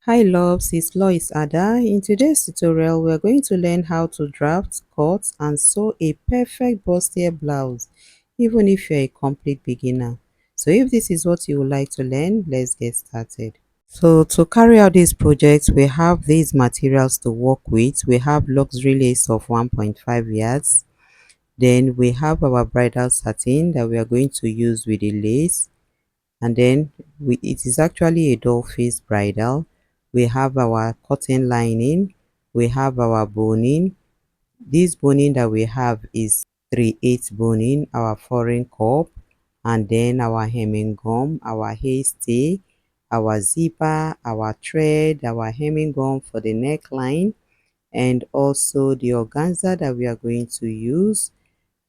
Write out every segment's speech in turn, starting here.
Hi loves, it's Lois Ada. In today's tutorial, we are going to learn how to draft, cut, and sew a perfect bustier blouse, even if you're a complete beginner. So if this is what you would like to learn, let's get started. So to carry out this project, we have these materials to work with. We have luxury lace of 1.5 yards. Then we have our bridal satin that we are going to use with the lace, and then it is actually a doll face bridal. We have our cotton lining, we have our boning. This boning that we have is 3/8 boning, our foreign cup, and then our hemming gum, our haystay, our zipper, our thread, our hemming gum for the neckline, and also the organza that we are going to use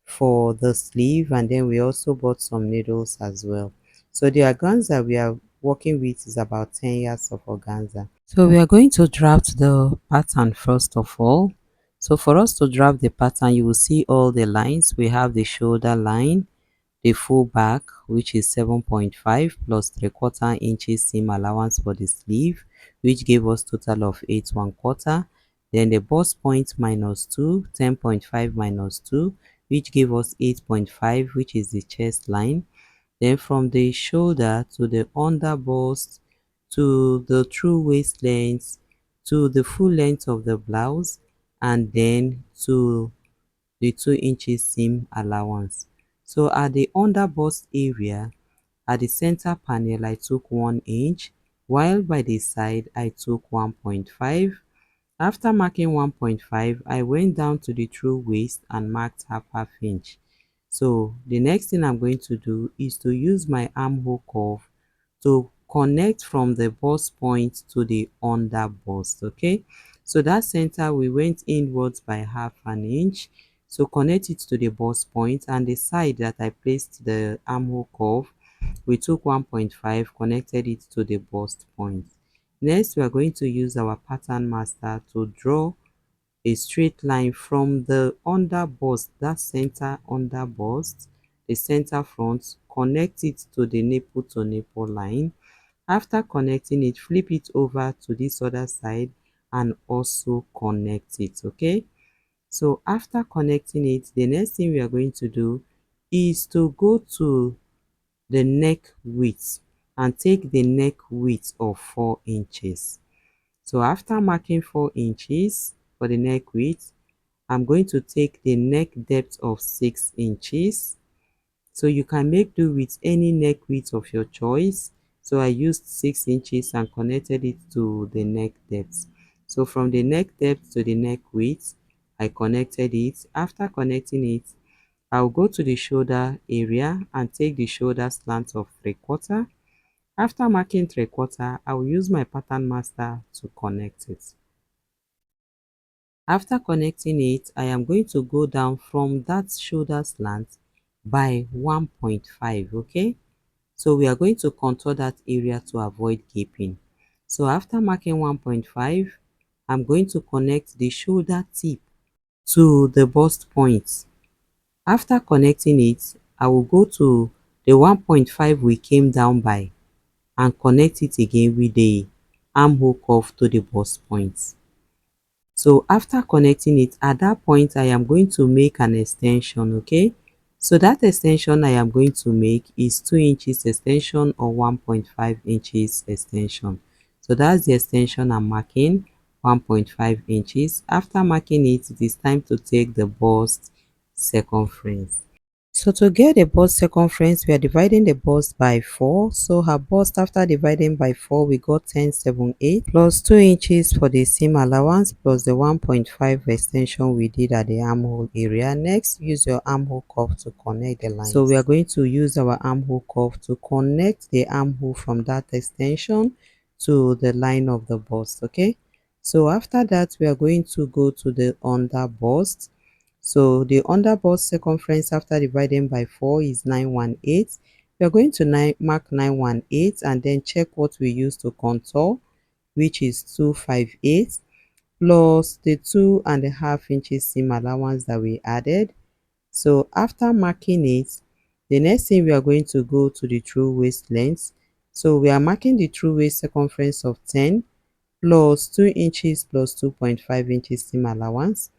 for the sleeve. And then we also bought some needles as well. So the organza we are working with is about 10 yards of organza. So we are going to draft the pattern first of all. So for us to draft the pattern, you will see all the lines. We have the shoulder line, the full back, which is 7.5 plus 3/4 inches seam allowance for the sleeve, which gave us total of 8 1/4. Then the bust point minus 2, 10.5 minus 2, which gave us 8.5, which is the chest line. Then from the shoulder to the under bust to the true waist length to the full length of the blouse, and then to the 2 inches seam allowance. So at the under bust area, at the center panel I took 1 inch, while by the side I took 1.5. After marking 1.5, I went down to the true waist and marked half inch. So the next thing I'm going to do is to use my armhole curve to connect from the bust point to the under bust. Okay, so that center we went inwards by half an inch. So connect it to the bust point, and the side that I placed the armhole curve, we took 1.5, connected it to the bust point. Next, we are going to use our pattern master to draw a straight line from the under bust, that center under bust, the center front, connect it to the nipple to nipple line. After connecting it, flip it over to this other side and also connect it. Okay, so after connecting it, the next thing we are going to do is to go to the neck width and take the neck width of 4 inches. So after marking 4 inches for the neck width, I'm going to take the neck depth of 6 inches. So you can make do with any neck width of your choice. So I used 6 inches and connected it to the neck depth. So from the neck depth to the neck width, I connected it. After connecting it, I'll go to the shoulder area and take the shoulder slant of 3/4. After marking 3/4, I will use my pattern master to connect it. After connecting it, I am going to go down from that shoulder slant by 1.5. Okay, so we are going to contour that area to avoid gaping. So after marking 1.5, I'm going to connect the shoulder tip to the bust point. After connecting it, I will go to the 1.5 we came down by and connect it again with the armhole curve to the bust point. So after connecting it, at that point I am going to make an extension. Okay, so that extension I am going to make is 2 inches extension or 1.5 inches extension. So that's the extension I'm marking, 1.5 inches. After marking it, it is time to take the bust circumference. So to get a bust circumference, we are dividing the bust by 4. So her bust after dividing by 4, we got 10.78 plus 2 inches for the seam allowance plus the 1.5 extension we did at the armhole area. Next, use your armhole curve to connect the lines. So we are going to use our armhole curve to connect the armhole from that extension to the line of the bust. Okay, so after that, we are going to go to the under bust. So the under bust circumference after dividing by 4 is 918. We are going to mark 918 and then check what we use to contour, which is 258 plus the 2.5 inches seam allowance that we added. So after marking it, the next thing we are going to go to the true waist length. So we are marking the true waist circumference of 10. plus 2 inches plus 2.5 inches seam allowance.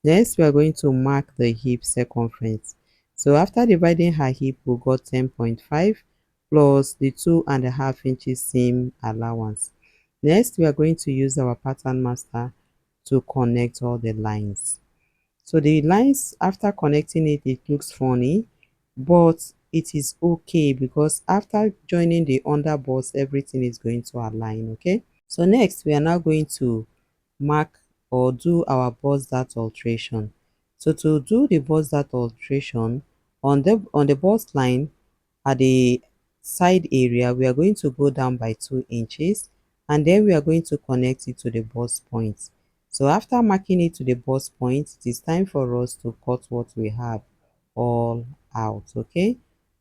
Next, we are going to mark the hip circumference. So after dividing her hip, we got 10.5 plus the 2.5 inches seam allowance. Next, we are going to use our pattern master to connect all the lines. So the lines, after connecting it, it looks funny, but it is okay because after joining the underbust, everything is going to align. Okay. So next, we are now going to mark or do our bust dart alteration. So to do the bust dart alteration, on the bust line at the side area, we are going to go down by 2 inches, and then we are going to connect it to the bust point. So after marking it to the bust point, it is time for us to cut what we have all out. Okay.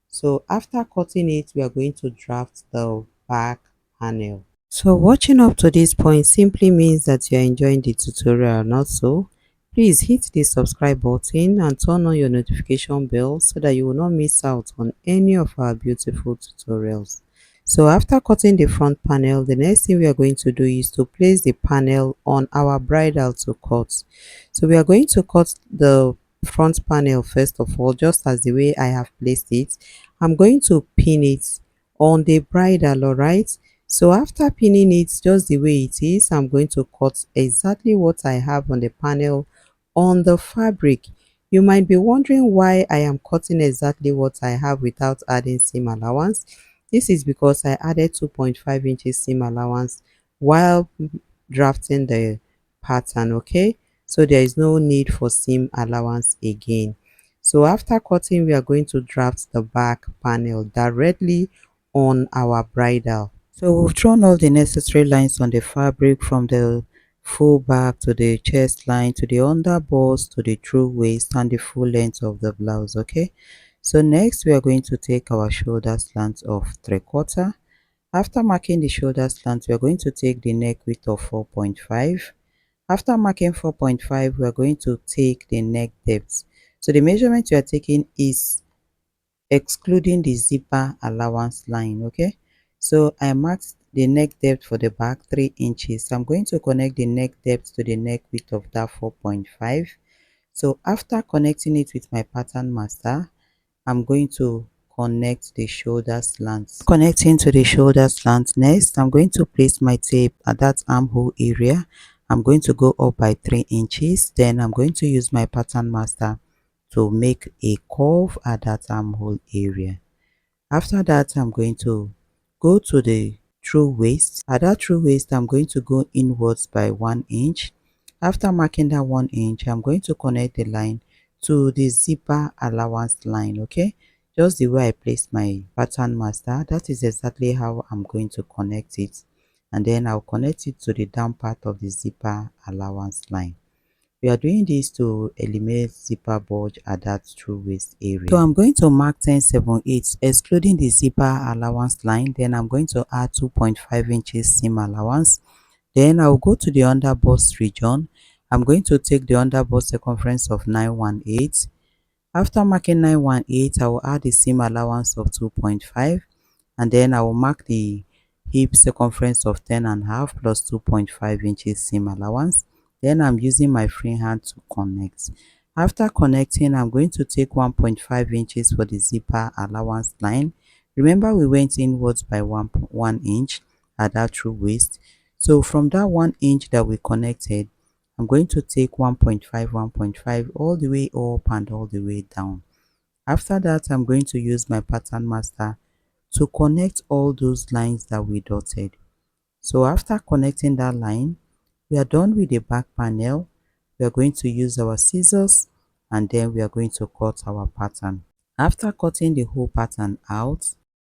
So after cutting it, we are going to draft the back panel. So watching up to this point simply means that you're enjoying the tutorial, not so? Please hit the subscribe button and turn on your notification bell so that you will not miss out on any of our beautiful tutorials. So after cutting the front panel, the next thing we are going to do is to place the panel on our bridle to cut. So we are going to cut the front panel first of all, just as the way I have placed it. I'm going to pin it on the bridle, alright? So after pinning it just the way it is, I'm going to cut exactly what I have on the panel on the fabric. You might be wondering why I am cutting exactly what I have without adding seam allowance. This is because I added 2.5 inches seam allowance while drafting the pattern. Okay, so there is no need for seam allowance again. So after cutting, we are going to draft the back panel directly on our bridle. So we've drawn all the necessary lines on the fabric, from the full back to the chest line to the underbust to the true waist and the full length of the blouse. Okay, so next we are going to take our shoulder slant of 3/4. After marking the shoulder slant, we are going to take the neck width of 4.5. After marking 4.5, we are going to take the neck depth. So the measurement we are taking is excluding the zipper allowance line. Okay, so I marked the neck depth for the back 3 inches. So I'm going to connect the neck depth to the neck width of that 4.5. So after connecting it with my pattern master, I'm going to connect the shoulder slant. Connecting to the shoulder slant, next I'm going to place my tape at that armhole area. I'm going to go up by 3 inches. Then I'm going to use my pattern master to make a curve at that armhole area. After that, I'm going to go to the true waist. At that true waist, I'm going to go inwards by 1 inch. After marking that 1 inch, I'm going to connect the line to the zipper allowance line. Okay, just the way I placed my pattern master, that is exactly how I'm going to connect it, and then I'll connect it to the down part of the zipper allowance line. We are doing this to eliminate zipper bulge at that true waist area. So I'm going to mark 10.78 excluding the zipper allowance line. Then I'm going to add 2.5 inches seam allowance. Then I'll go to the underbust region. I'm going to take the underbust circumference of 918. After marking 918, I will add the seam allowance of 2.5, and then I will mark the hip circumference of 10.5 plus 2.5 inches seam allowance. Then I'm using my free hand to connect. After connecting, I'm going to take 1.5 inches for the zipper allowance line. Remember, we went inwards by 1 inch at that true waist. So from that 1 inch that we connected, I'm going to take 1.5 all the way up and all the way down. After that, I'm going to use my pattern master to connect all those lines that we dotted. So after connecting that line, we are done with the back panel. We are going to use our scissors, and then we are going to cut our pattern. After cutting the whole pattern out,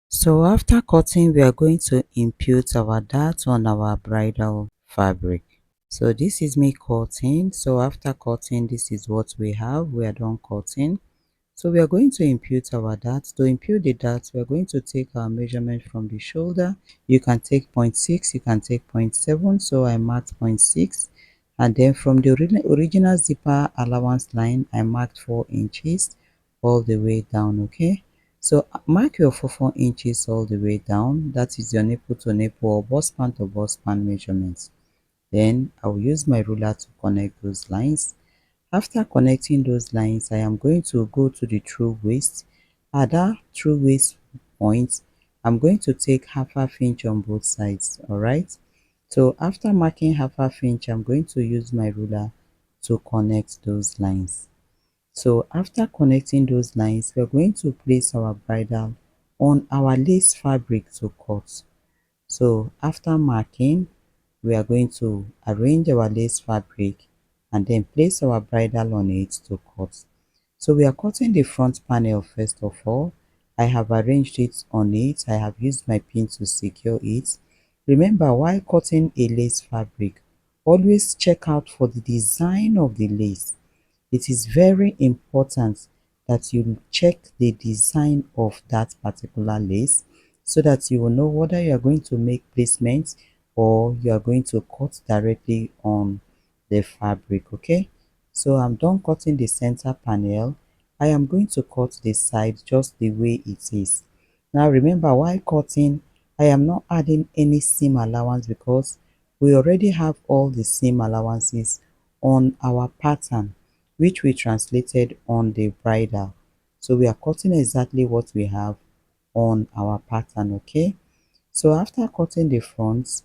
so after cutting, we are going to impute our dart on our bridal fabric. So this is me cutting. So after cutting, this is what we have. We are done cutting. So we are going to impute our dart. To impute the dart, we are going to take our measurement from the shoulder. You can take 0.6, you can take 0.7. So I marked 0.6. And then from the original zipper allowance line, I marked 4 inches all the way down. Okay. So mark your 4 inches all the way down. That is your nipple to nipple or bust span to bust span measurements. Then I'll use my ruler to connect those lines. After connecting those lines, I am going to go to the true waist. At that true waist point, I'm going to take half inch on both sides. All right. So after marking half inch, I'm going to use my ruler to connect those lines. So after connecting those lines, we're going to place our bridle on our lace fabric to cut. So after marking, we are going to arrange our lace fabric and then place our bridle on it to cut. So we are cutting the front panel first of all. I have arranged it on it. I have used my pin to secure it. Remember, while cutting a lace fabric, always check out for the design of the lace. It is very important that you check the design of that particular lace so that you will know whether you are going to make placements or you are going to cut directly on the fabric. Okay, so I'm done cutting the center panel. I am going to cut the side just the way it is. Now remember, while cutting, I am not adding any seam allowance because we already have all the seam allowances on our pattern, which we translated on the bridle. So we are cutting exactly what we have on our pattern. Okay, so after cutting the fronts,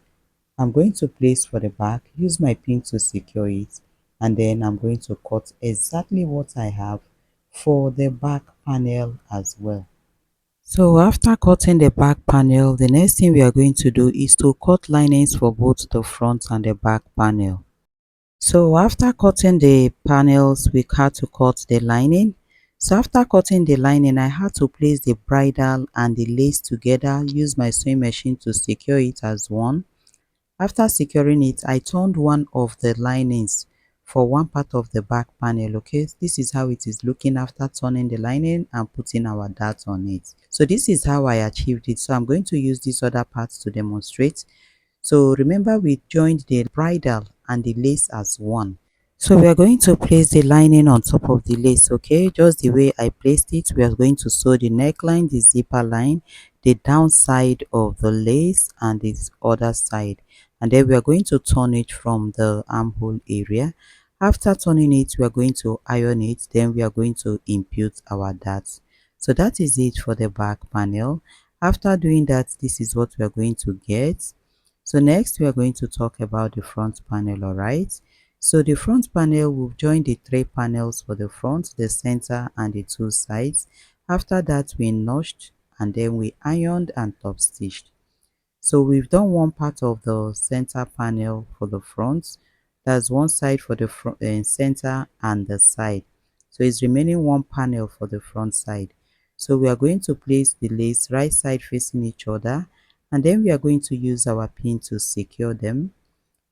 I'm going to place for the back, use my pin to secure it, and then I'm going to cut exactly what I have for the back panel as well. So after cutting the back panel, the next thing we are going to do is to cut linings for both the front and the back panel. So after cutting the panels, we had to cut the lining. So after cutting the lining, I had to place the bridle and the lace together, use my sewing machine to secure it as one. After securing it, I turned one of the linings for one part of the back panel. Okay, this is how it is looking after turning the lining and putting our dart on it. So this is how I achieved it. So I'm going to use this other part to demonstrate. So remember, we joined the bridle and the lace as one. So we are going to place the lining on top of the lace, okay, just the way I placed it. We are going to sew the neckline, the zipper line, the downside of the lace and this other side, and then we are going to turn it from the armhole area. After turning it, we are going to iron it, then we are going to impute our darts. So that is it for the back panel. After doing that, this is what we are going to get. So next we are going to talk about the front panel. All right, so the front panel will join the three panels for the front, the center and the two sides. After that, we notched and then we ironed and top stitched. So we've done one part of the center panel for the front. That's one side for the front, center and the side. So it's remaining one panel for the front side. So we are going to place the lace right side facing each other, and then we are going to use our pin to secure them.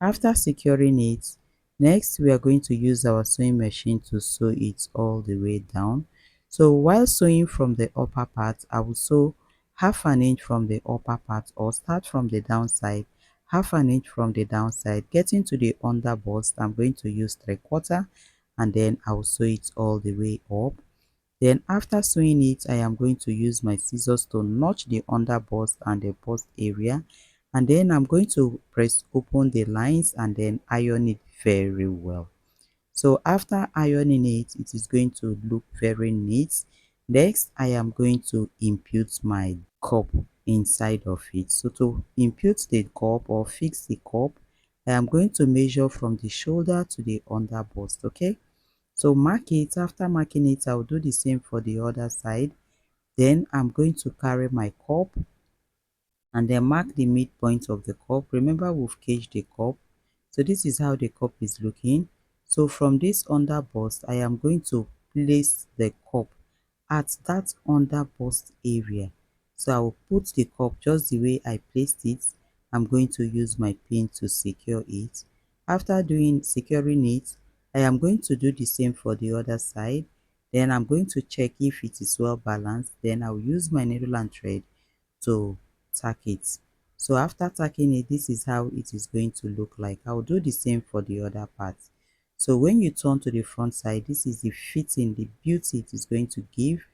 After securing it, next we are going to use our sewing machine to sew it all the way down. So while sewing from the upper part, I will sew half an inch from the upper part, or start from the downside, half an inch from the downside, getting to the under bust. I'm going to use 3/4, and then I will sew it all the way up. Then after sewing it, I am going to use my scissors to notch the under bust and the bust area, and then I'm going to press open the lines and then iron it very well. So after ironing it, it is going to look very neat. Next, I am going to impute my cup inside of it. So to impute the cup or fix the cup, I am going to measure from the shoulder to the under bust. Okay, so mark it. After marking it, I'll do the same for the other side. Then I'm going to carry my cup and then mark the midpoint of the cup. Remember, we've caged the cup. So this is how the cup is looking. So from this under bust, I am going to place the cup at that under bust area. So I will put the cup just the way I placed it. I'm going to use my pin to secure it. After doing securing it, I am going to do the same for the other side. Then I'm going to check if it is well balanced. Then I'll use my needle and thread to tack it. So after tacking it, this is how it is going to look like. I'll do the same for the other part. So when you turn to the front side, this is the fitting, the beauty it is going to give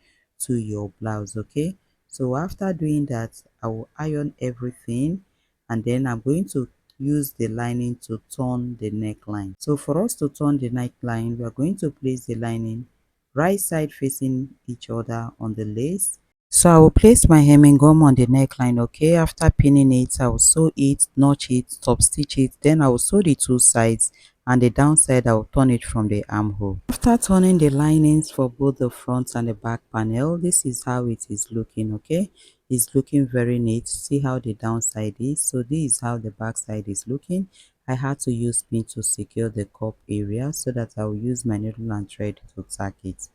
to your blouse. Okay, so after doing that, I will iron everything, and then I'm going to use the lining to turn the neckline. So for us to turn the neckline, we are going to place the lining right side facing each other on the lace. So I will place my hemming gum on the neckline. Okay, after pinning it, I will sew it, notch it, top stitch it, then I will sew the two sides, and the downside I will turn it from the armhole. After turning the linings for both the front and the back panel, this is how it is looking. Okay, it's looking very neat. See how the downside is. So this is how the back side is looking. I had to use pin to secure the cup area so that I will use my needle and thread to tack it.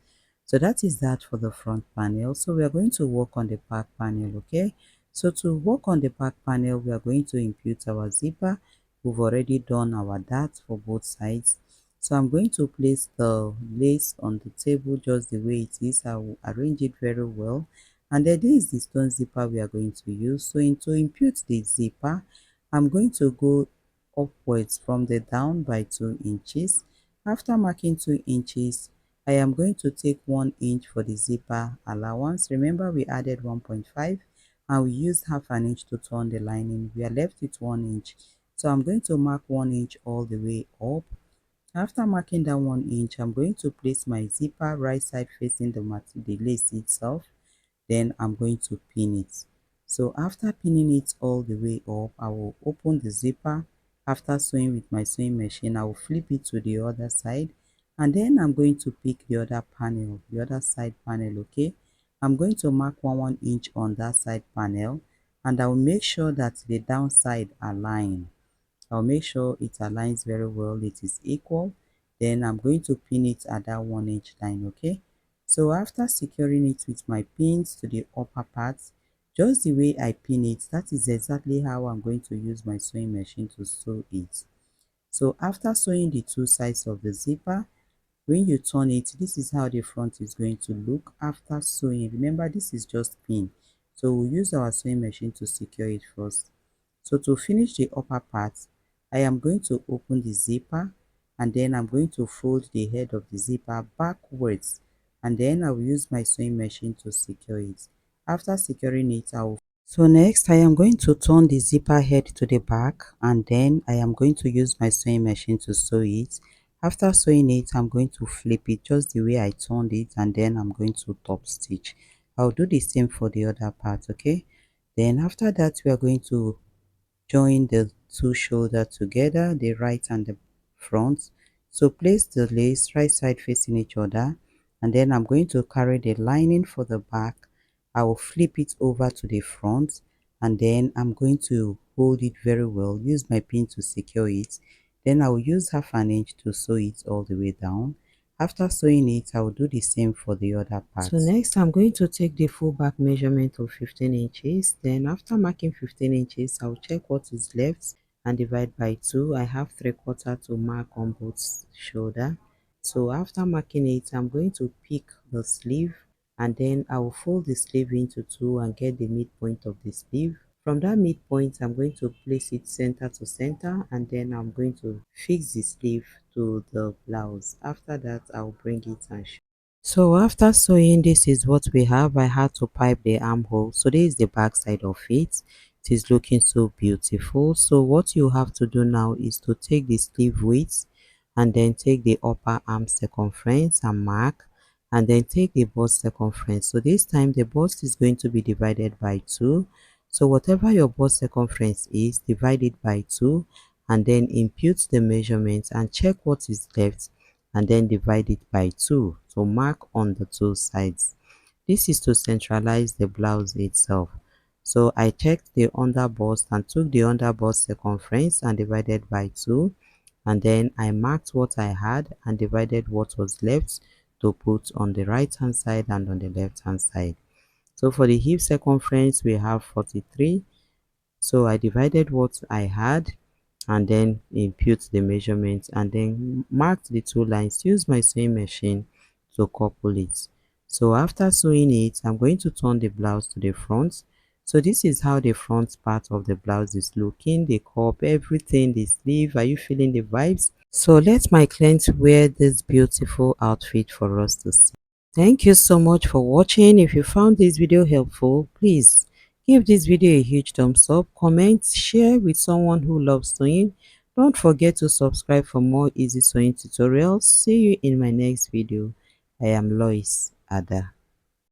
So that is that for the front panel. So we are going to work on the back panel. Okay, so to work on the back panel, we are going to impute our zipper. We've already done our dart for both sides. So I'm going to place the lace on the table just the way it is. I will arrange it very well, and then this is the stone zipper we are going to use. So to impute the zipper, I'm going to go upwards from the down by 2 inches. After marking 2 inches, I am going to take 1 inch for the zipper allowance. Remember, we added 1.5 and we used half an inch to turn the lining. We are left with 1 inch. So I'm going to mark 1 inch all the way up. After marking that 1 inch, I'm going to place my zipper right side facing the lace itself. Then I'm going to pin it. So after pinning it all the way up, I will open the zipper. After sewing with my sewing machine, I will flip it to the other side, and then I'm going to pick the other panel, the other side panel. Okay, I'm going to mark 1 inch on that side panel, and I will make sure that the downside align. I'll make sure it aligns very well, it is equal. Then I'm going to pin it at that 1 inch line. Okay, so after securing it with my pins to the upper part, just the way I pin it, that is exactly how I'm going to use my sewing machine to sew it. So after sewing the two sides of the zipper, when you turn it, this is how the front is going to look after sewing. Remember, this is just pin, so we'll use our sewing machine to secure it first. So to finish the upper part, I am going to open the zipper, and then I'm going to fold the head of the zipper backwards, and then I will use my sewing machine to secure it. After securing it, so next I am going to turn the zipper head to the back, and then I am going to use my sewing machine to sew it. After sewing it, I'm going to flip it just the way I turned it, and then I'm going to top stitch. I'll do the same for the other part. Okay, then after that, we are going to join the two shoulders together, the right and the front. So place the lace right side facing each other, and then I'm going to carry the lining for the back. I will flip it over to the front, and then I'm going to hold it very well, use my pin to secure it. Then I will use half an inch to sew it all the way down. After sewing it, I will do the same for the other part. So next I'm going to take the full back measurement of 15 inches. Then after marking 15 inches, I'll check what is left and divide by 2. I have 3/4 to mark on both shoulder. So after marking it, I'm going to pick the sleeve, and then I will fold the sleeve into 2 and get the midpoint of the sleeve. From that midpoint, I'm going to place it center to center, and then I'm going to fix the sleeve to the blouse. After that, I'll bring it and show. So after sewing, this is what we have. I had to pipe the armhole. So this is the back side of it. It is looking so beautiful. So what you have to do now is to take the sleeve width, and then take the upper arm circumference and mark, and then take the bust circumference. So this time the bust is going to be divided by 2. So whatever your bust circumference is, divide it by 2, and then impute the measurements and check what is left, and then divide it by 2 to mark on the two sides. This is to centralize the blouse itself. So I checked the under bust and took the under bust circumference and divided by 2, and then I marked what I had and divided what was left to put on the right hand side and on the left hand side. So for the hip circumference, we have 43. So I divided what I had and then impute the measurements, and then marked the two lines. Use my sewing machine to couple it. So after sewing it, I'm going to turn the blouse to the front. So this is how the front part of the blouse is looking, the cup, everything, the sleeve. Are you feeling the vibes? So let my client wear this beautiful outfit for us to see. Thank you so much for watching. If you found this video helpful, please Give this video a huge thumbs up, comment, share with someone who loves sewing. Don't forget to subscribe for more easy sewing tutorials. See you in my next video. I am Lois Ada.